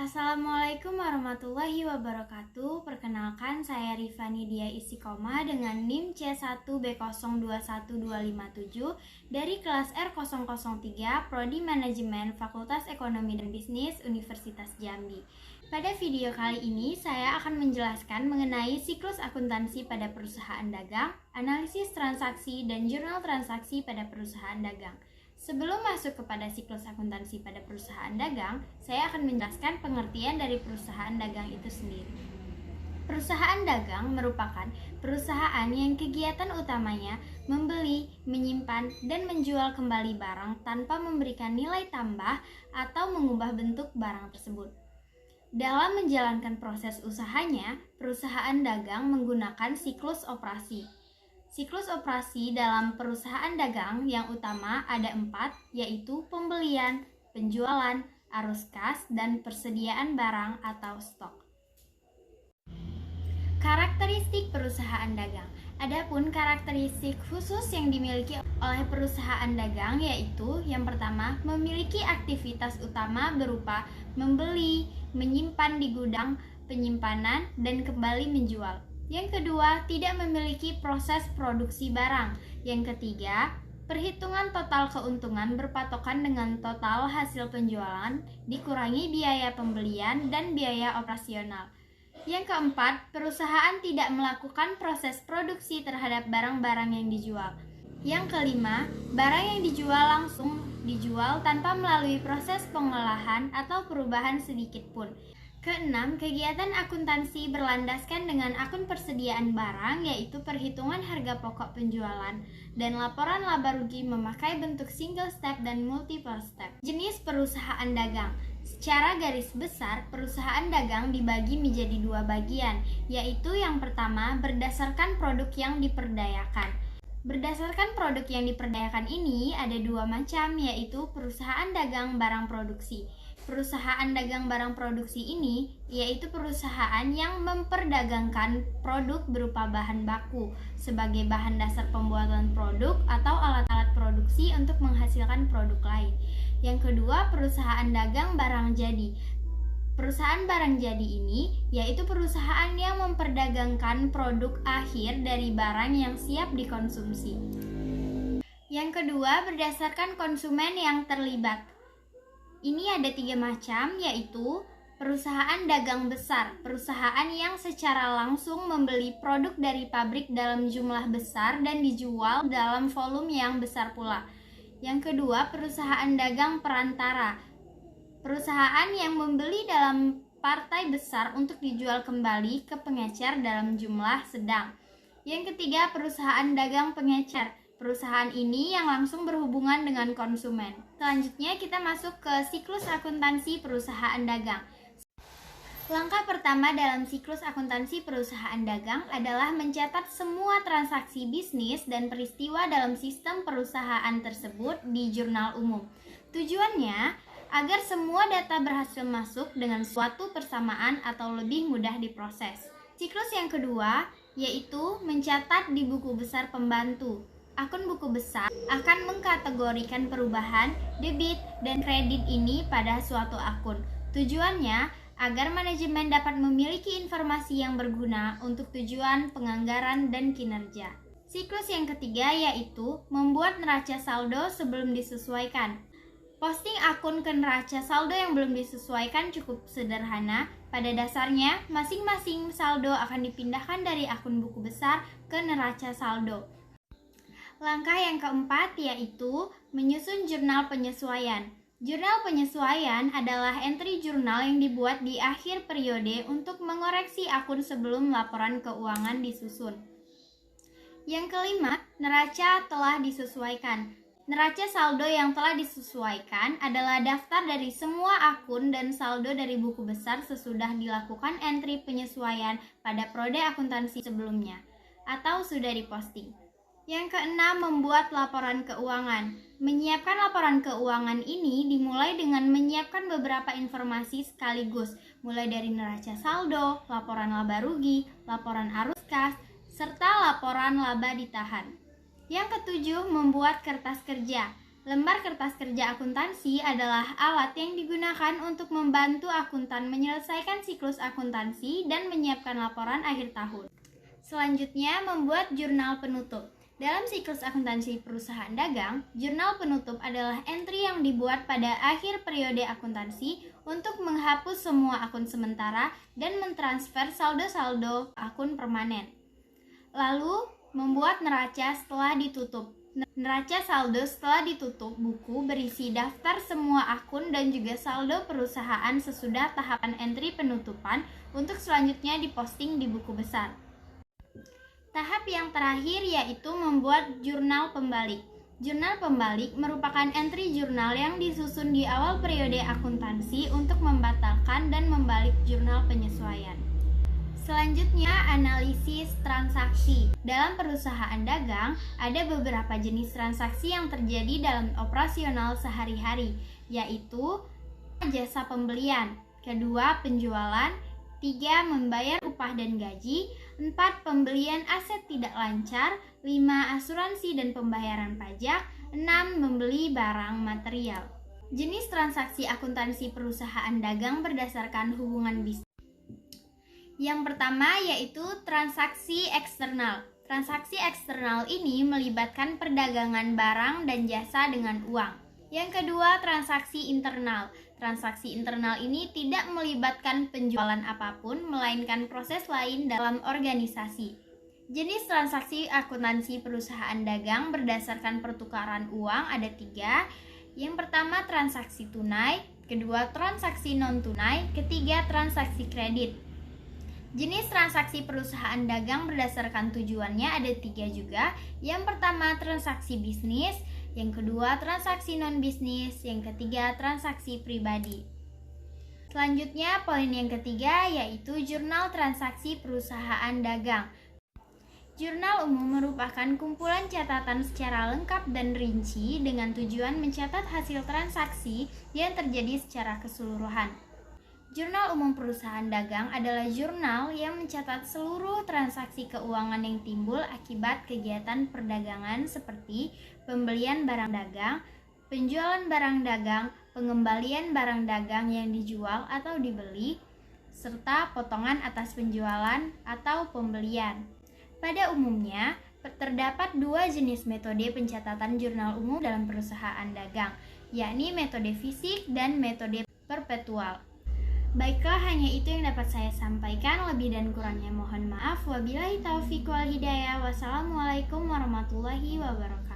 Assalamualaikum warahmatullahi wabarakatuh. Perkenalkan, saya Rifani Dia Istiqomah dengan NIM C1B021257 dari kelas R003 Prodi Manajemen Fakultas Ekonomi dan Bisnis Universitas Jambi. Pada video kali ini, saya akan menjelaskan mengenai siklus akuntansi pada perusahaan dagang, analisis transaksi, dan jurnal transaksi pada perusahaan dagang. Sebelum masuk kepada siklus akuntansi pada perusahaan dagang, saya akan menjelaskan pengertian dari perusahaan dagang itu sendiri. Perusahaan dagang merupakan perusahaan yang kegiatan utamanya membeli, menyimpan, dan menjual kembali barang tanpa memberikan nilai tambah atau mengubah bentuk barang tersebut. Dalam menjalankan proses usahanya, perusahaan dagang menggunakan siklus operasi. Siklus operasi dalam perusahaan dagang yang utama ada 4, yaitu pembelian, penjualan, arus kas, dan persediaan barang atau stok. Karakteristik perusahaan dagang. Adapun karakteristik khusus yang dimiliki oleh perusahaan dagang yaitu yang pertama, memiliki aktivitas utama berupa membeli, menyimpan di gudang, penyimpanan, dan kembali menjual. Yang kedua, tidak memiliki proses produksi barang. Yang ketiga, perhitungan total keuntungan berpatokan dengan total hasil penjualan dikurangi biaya pembelian dan biaya operasional. Yang keempat, perusahaan tidak melakukan proses produksi terhadap barang-barang yang dijual. Yang kelima, barang yang dijual langsung dijual tanpa melalui proses pengolahan atau perubahan sedikit pun. Keenam, kegiatan akuntansi berlandaskan dengan akun persediaan barang, yaitu perhitungan harga pokok penjualan, dan laporan laba rugi memakai bentuk single step dan multiple step. Jenis perusahaan dagang. Secara garis besar, perusahaan dagang dibagi menjadi 2 bagian, yaitu yang pertama, berdasarkan produk yang diperdayakan. Berdasarkan produk yang diperdayakan ini ada 2 macam, yaitu perusahaan dagang barang produksi. Perusahaan dagang barang produksi ini yaitu perusahaan yang memperdagangkan produk berupa bahan baku sebagai bahan dasar pembuatan produk atau alat-alat produksi untuk menghasilkan produk lain. Yang kedua, perusahaan dagang barang jadi. Perusahaan barang jadi ini yaitu perusahaan yang memperdagangkan produk akhir dari barang yang siap dikonsumsi. Yang kedua, berdasarkan konsumen yang terlibat. Ini ada 3 macam, yaitu perusahaan dagang besar, perusahaan yang secara langsung membeli produk dari pabrik dalam jumlah besar dan dijual dalam volume yang besar pula. Yang kedua, perusahaan dagang perantara, perusahaan yang membeli dalam partai besar untuk dijual kembali ke pengecer dalam jumlah sedang. Yang ketiga, perusahaan dagang pengecer. Perusahaan ini yang langsung berhubungan dengan konsumen. Selanjutnya kita masuk ke siklus akuntansi perusahaan dagang. Langkah pertama dalam siklus akuntansi perusahaan dagang adalah mencatat semua transaksi bisnis dan peristiwa dalam sistem perusahaan tersebut di jurnal umum. Tujuannya agar semua data berhasil masuk dengan suatu persamaan atau lebih mudah diproses. Siklus yang kedua yaitu mencatat di buku besar pembantu. Akun buku besar akan mengkategorikan perubahan, debit, dan kredit ini pada suatu akun. Tujuannya agar manajemen dapat memiliki informasi yang berguna untuk tujuan penganggaran dan kinerja. Siklus yang ketiga yaitu membuat neraca saldo sebelum disesuaikan. Posting akun ke neraca saldo yang belum disesuaikan cukup sederhana. Pada dasarnya, masing-masing saldo akan dipindahkan dari akun buku besar ke neraca saldo. Langkah yang keempat yaitu menyusun jurnal penyesuaian. Jurnal penyesuaian adalah entry jurnal yang dibuat di akhir periode untuk mengoreksi akun sebelum laporan keuangan disusun. Yang kelima, neraca telah disesuaikan. Neraca saldo yang telah disesuaikan adalah daftar dari semua akun dan saldo dari buku besar sesudah dilakukan entry penyesuaian pada prode akuntansi sebelumnya atau sudah diposting. Yang keenam, membuat laporan keuangan. Menyiapkan laporan keuangan ini dimulai dengan menyiapkan beberapa informasi sekaligus, mulai dari neraca saldo, laporan laba rugi, laporan arus kas, serta laporan laba ditahan. Yang ketujuh, membuat kertas kerja. Lembar kertas kerja akuntansi adalah alat yang digunakan untuk membantu akuntan menyelesaikan siklus akuntansi dan menyiapkan laporan akhir tahun. Selanjutnya, membuat jurnal penutup. Dalam siklus akuntansi perusahaan dagang, jurnal penutup adalah entry yang dibuat pada akhir periode akuntansi untuk menghapus semua akun sementara dan mentransfer saldo-saldo akun permanen. Lalu, membuat neraca setelah ditutup. Neraca saldo setelah ditutup buku berisi daftar semua akun dan juga saldo perusahaan sesudah tahapan entry penutupan untuk selanjutnya diposting di buku besar. Tahap yang terakhir yaitu membuat jurnal pembalik. Jurnal pembalik merupakan entry jurnal yang disusun di awal periode akuntansi untuk membatalkan dan membalik jurnal penyesuaian. Selanjutnya, analisis transaksi. Dalam perusahaan dagang, ada beberapa jenis transaksi yang terjadi dalam operasional sehari-hari, yaitu jasa pembelian, kedua penjualan, 3 membayar upah dan gaji, 4 pembelian aset tidak lancar, 5 asuransi dan pembayaran pajak, 6 membeli barang material. Jenis transaksi akuntansi perusahaan dagang berdasarkan hubungan bisnis. Yang pertama yaitu transaksi eksternal. Transaksi eksternal ini melibatkan perdagangan barang dan jasa dengan uang. Yang kedua, transaksi internal. Transaksi internal ini tidak melibatkan penjualan apapun, melainkan proses lain dalam organisasi. Jenis transaksi akuntansi perusahaan dagang berdasarkan pertukaran uang ada 3. Yang pertama, transaksi tunai. Kedua, transaksi non-tunai. Ketiga, transaksi kredit. Jenis transaksi perusahaan dagang berdasarkan tujuannya ada 3 juga. Yang pertama, transaksi bisnis. Yang kedua, transaksi non-bisnis. Yang ketiga, transaksi pribadi. Selanjutnya, poin yang ketiga yaitu jurnal transaksi perusahaan dagang. Jurnal umum merupakan kumpulan catatan secara lengkap dan rinci dengan tujuan mencatat hasil transaksi yang terjadi secara keseluruhan. Jurnal umum perusahaan dagang adalah jurnal yang mencatat seluruh transaksi keuangan yang timbul akibat kegiatan perdagangan seperti pembelian barang dagang, penjualan barang dagang, pengembalian barang dagang yang dijual atau dibeli, serta potongan atas penjualan atau pembelian. Pada umumnya, terdapat 2 jenis metode pencatatan jurnal umum dalam perusahaan dagang, yakni metode fisik dan metode perpetual. Baiklah, hanya itu yang dapat saya sampaikan. Lebih dan kurangnya mohon maaf. Wabillahi taufiq wal hidayah. Wassalamualaikum warahmatullahi wabarakatuh.